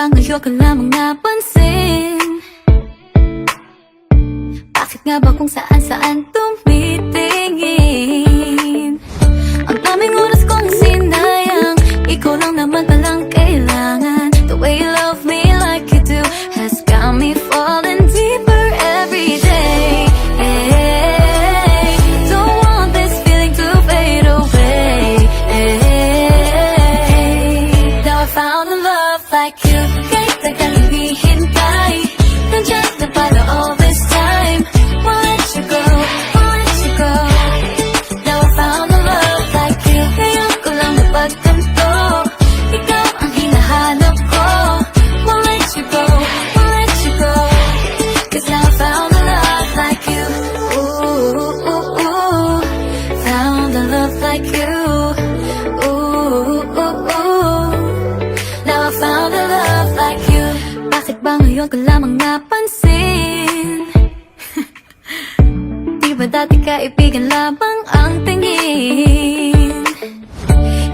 ba ngayon ka lamang napansin? Bakit nga ba kung saan-saan tumitingin? Ang daming oras kong sinayang, ikaw lang naman palang kailangan. The way you love me like you do has got me falling deeper every day. Don't want this feeling to fade away. Now I found a love like you. Kahit tagal hindi hintay, nandiyan na pala all this time. Won't let you go, won't let you go. Now I found a love like you. Ngayon ko lang napagtanto, ikaw ang hinahanap ko. Won't let you go, won't let you go. 'Cause now I found a love like you. Ooh, ooh, ooh. Found a love like you. Ooh, ooh, ooh. Now I found a love like you. Bakit ba ngayon ko lamang napansin? Di ba dati kaibigan lamang ang tingin?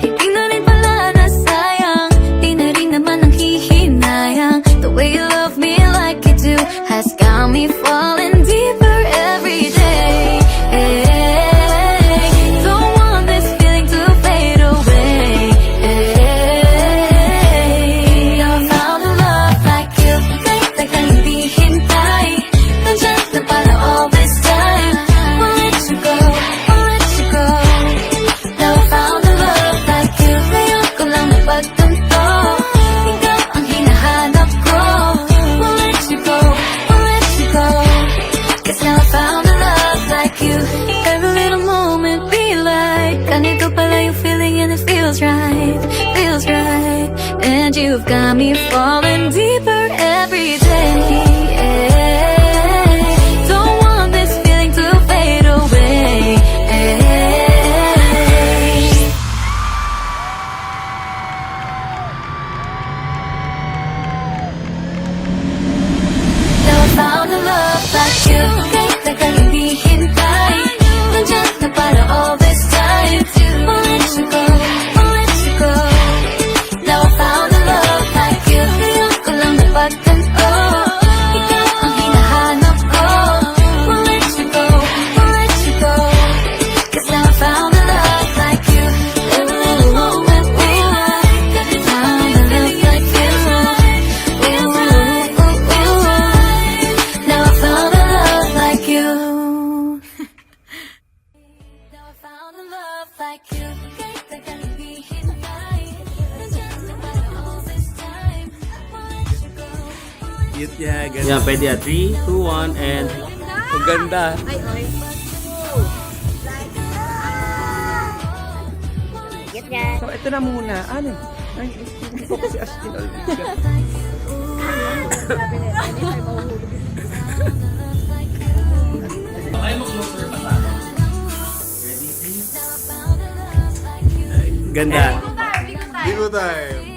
Hindi na rin pala nasayang, di na rin naman ang hihinayang. The way you love me like you do has got me falling deeper every day. Don't want this feeling to fade away. Now I found a love like you. Kahit tagal hindi hintay, nandiyan na pala all this time. Won't let you go, won't let you go. Now I found a love like you. Ngayon ko lang napagtanto, ikaw ang hinahanap ko. Won't let you go, won't let you go. 'Cause now I found a love like you. Every little moment be like, ganito pala yung feeling and it feels right, feels right. And you've got me falling deeper every day. Don't want this feeling to fade away. Now I found a love like you. Kahit tagal hindi hintay, nandiyan na para all this time. Won't let you go, won't let you go. Now I found a love like you. Ngayon ko lang napagtanto, ikaw ang hinahanap ko. Won't let you go, won't let you go. 'Cause now I found a love like you. Every little moment we like, found a love like you. Ooh, ooh, ooh. Now I found a love like you. Now I found a love like you. Kahit tagal hindi hintay, nandiyan na pala all this time. Won't let you go, won't let Cute niya, ganda. Yan, pwede yan. 3, 2, 1, and... Ang ganda. Get yan. So, ito na muna. Ano? Ay, hindi ko kasi Astin Olvega. Ganda. Bigo time.